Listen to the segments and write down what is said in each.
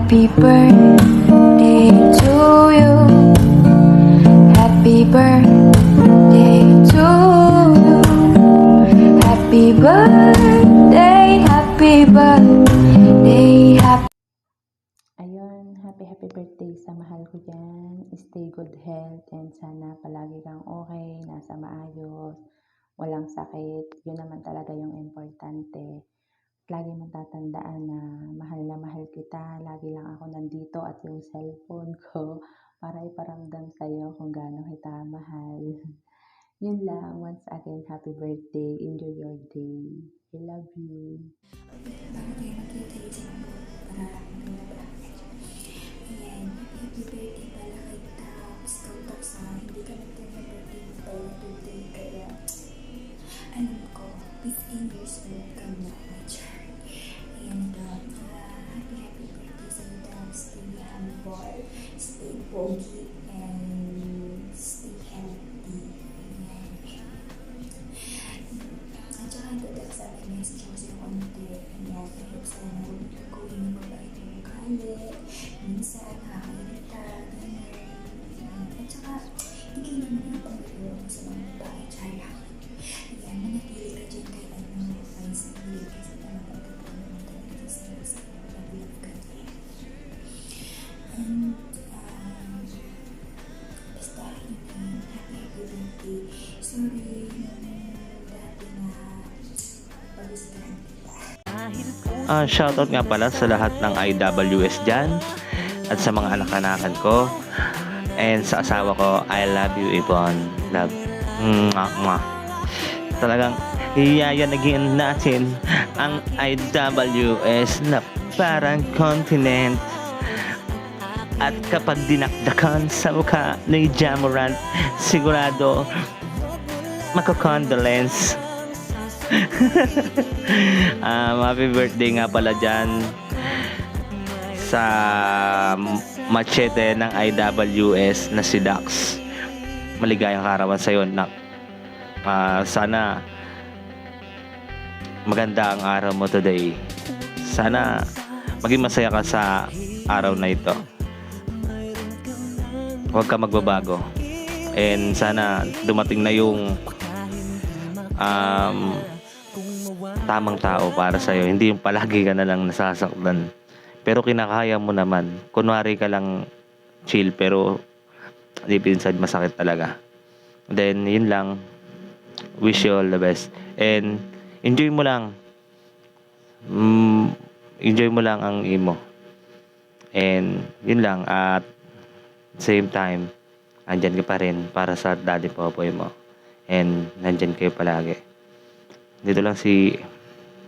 Happy birthday to you. Happy birthday to you. Happy birthday, happy birthday, happy. Ayun, happy birthday sa mahal ko dyan. Stay good health and sana palagi kang okay, nasa maayos, walang sakit. Yun naman talaga yung importante. Lagi mong tatandaan na mahal kita. Lagi lang ako nandito at yung cellphone ko para iparamdam sa'yo kung gaano kita mahal. Yun lang. Once again, happy birthday. Enjoy your day. I love you. Ayan, happy birthday pala kita. Gusto sa hindi ka nagtira-birthday mo pala today. Kaya, alam ko, 15 years old ka na, my child. Ayan, happy birthday sa iyo, Dad. Stay humble, stay pogi, and stay healthy. Ayan. At saka ito, Dad, sa akin, message ako sa'yo konti. Ayan, kahit sana gawin mo mabait yung ugali. Minsan, nakakairita, ganyan. At saka, hindi naman yung pag-ibig mo sa mga bahay, tsara. Ayan, manatili ka dyan kahit ano, ay sa hili, kasi talagang totoo naman talaga sa iyo, sa love ka din. And, basta, happy birthday. Sorry, dati na pag-usahan kita. Shoutout nga pala sa lahat ng IWS dyan at sa mga anak-anakan ko and sa asawa ko. I love you, Yvonne. Love. Mwah. Talagang iyayanagin natin ang IWS na parang continent. At kapag dinakdakan sa mukha ni Jamorant, sigurado makakondolence. Happy birthday nga pala dyan sa machete ng IWS na si Dax. Maligayang karawan sa'yo, nak. Sana maganda ang araw mo today. Sana maging masaya ka sa araw na ito. Huwag ka magbabago. And sana dumating na yung tamang tao para sa'yo. Hindi yung palagi ka na lang nasasaktan. Pero kinakaya mo naman. Kunwari ka lang chill pero deep inside masakit talaga. Then, yun lang. Wish you all the best. And, enjoy mo lang. Enjoy mo lang ang imo. And, yun lang. At, same time, andyan ka pa rin para sa daddy popoy mo. And, nandyan kayo palagi. Dito lang si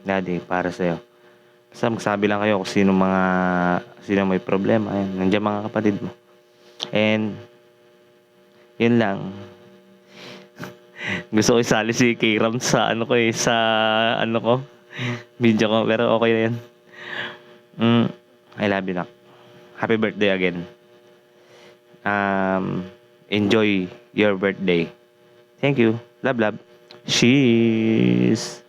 daddy para sa'yo. Basta magsabi lang kayo kung sino may problema. Ayan, nandiyan mga kapatid mo. And, yun lang. Gusto ko isali si K-Ram sa video ko. Pero okay na yun. I love you, nak. Happy birthday again. Enjoy your birthday. Thank you. Love. Cheers!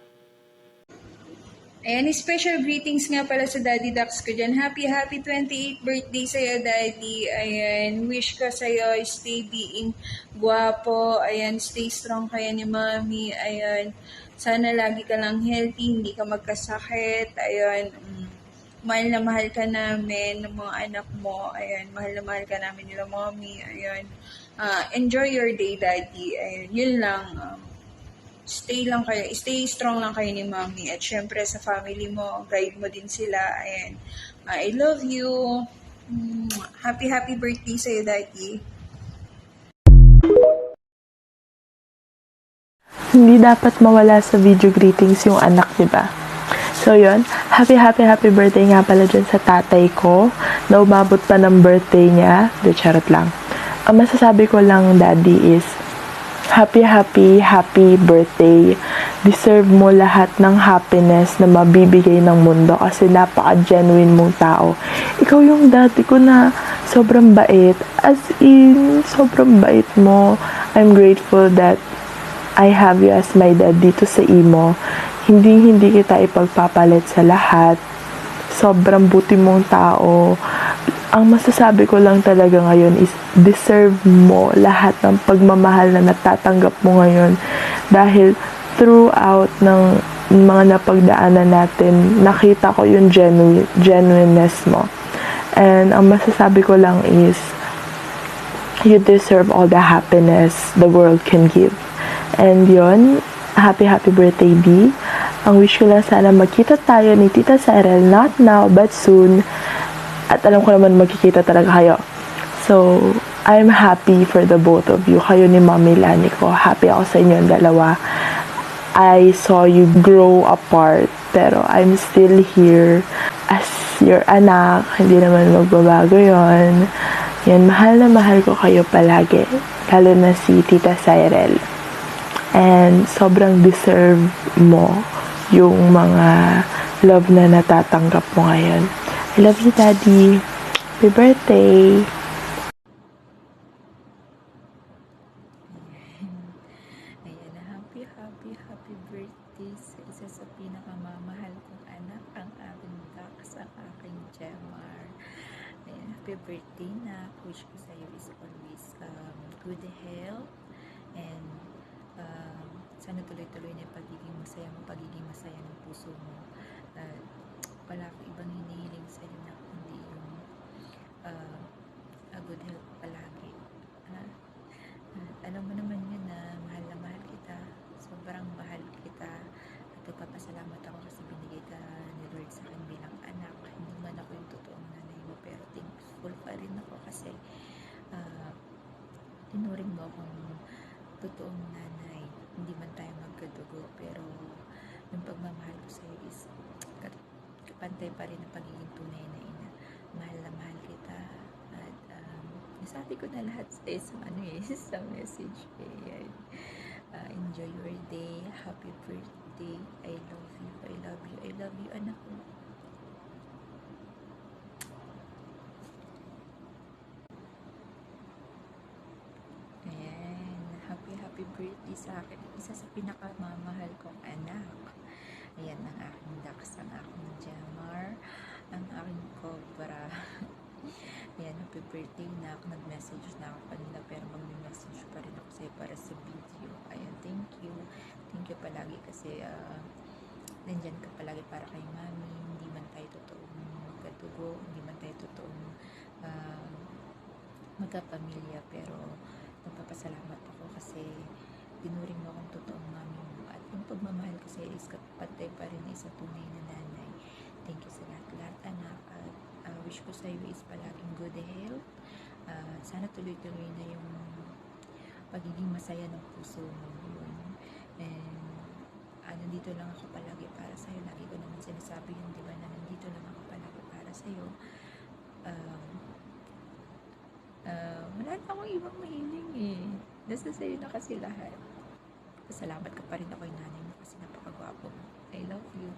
Ayan, special greetings nga pala sa Daddy Dax ko dyan. Happy 28th birthday sa'yo, Daddy. Ayan, wish ko sa'yo, stay being guwapo. Ayan, stay strong kaya ni Mami. Ayan, sana lagi ka lang healthy, hindi ka magkasakit. Ayan, mahal na mahal ka namin ng mga anak mo. Ayan, mahal na mahal ka namin nila Mami. Ayan, enjoy your day, Daddy. Ayan, yun lang. Stay strong lang kayo ni Mami. At syempre sa family mo, guide mo din sila. Ayan. I love you. Happy birthday sa'yo, Daddy. Hindi dapat mawala sa video greetings yung anak, di ba? So yun, happy birthday nga pala dyan sa tatay ko na umabot pa ng birthday niya. De, charot lang. Ang masasabi ko lang, Daddy, is happy birthday. Deserve mo lahat ng happiness na mabibigay ng mundo kasi napaka-genuine mong tao. Ikaw yung dati ko na sobrang bait. As in, sobrang bait mo. I'm grateful that I have you as my dad dito sa Imo. Hindi kita ipagpapalit sa lahat. Sobrang buti mong tao. ang masasabi ko lang talaga ngayon is deserve mo lahat ng pagmamahal na natatanggap mo ngayon dahil throughout ng mga napagdaanan natin, nakita ko yung genuineness mo. And ang masasabi ko lang is you deserve all the happiness the world can give. And yon, happy birthday B. Ang wish ko lang sana magkita tayo ni Tita Cyril, not now but soon. At alam ko naman magkikita talaga kayo. So, I'm happy for the both of you. Kayo ni Mommy Lani ko. Happy ako sa inyong dalawa. I saw you grow apart. Pero I'm still here as your anak. Hindi naman magbabago yon. Yan, mahal na mahal ko kayo palagi. Lalo na si Tita Cyril. And sobrang deserve mo yung mga love na natatanggap mo ngayon. I love you, Daddy. Happy birthday. Ayan, happy birthday sa isa sa pinakamamahal kong anak, ang aking Dax, ang aking Jemar. Ayan, happy birthday na. Wish ko sa'yo is always good health and sana tuloy-tuloy na yung pagiging masaya ng puso mo. Wala ko ibang hinihiling sa'yo na kundi yung good health palagi. Alam mo naman yun na mahal kita, sobrang mahal kita, at nagpapasalamat ako kasi binigay ka ni Lord sa akin bilang anak. Hindi man ako yung totoong nanay mo, pero thankful pa rin ako kasi tinuring mo akong totoong nanay. Hindi man tayo magkadugo, pero yung pagmamahal ko sa'yo is kapantay pa rin ang pagiging tunay na ina. Mahal na mahal kita. At nasabi ko na lahat sa sa message. Ayan. Enjoy your day. Happy birthday. I love you. I love you. I love you, anak ko. Ayan. Happy birthday sa akin. Isa sa pinakamamahal kong anak. Ayan, ang aking Dax, ang aking Jemar, ang aking Cobra. Ayan, happy birthday na ako. Nag-message na ako kanina, pero mag-message pa rin ako sa'yo para sa video. Ayan, thank you. Thank you palagi kasi nandyan ka palagi para kay Mami. Hindi man tayo totoong magkatugo, hindi man tayo totoong magkapamilya, pero nagpapasalamat ako kasi tinuring mo akong totoong mami mo, at yung pagmamahal ko sa'yo is kapantay pa rin na isa tunay na nanay. Thank you sa lahat anak, at wish ko sa'yo is palaging good health. Sana tuloy-tuloy na yung pagiging masaya ng puso mo yun. And nandito lang ako palagi para sa'yo. Lagi ko naman sinasabi yun, di ba, na nandito lang ako palagi para sa'yo. Wala na akong ibang mahiling eh. Nasa sa'yo na kasi lahat. Salamat ka pa rin ako yung nanay mo kasi napakagwapo mo. I love you.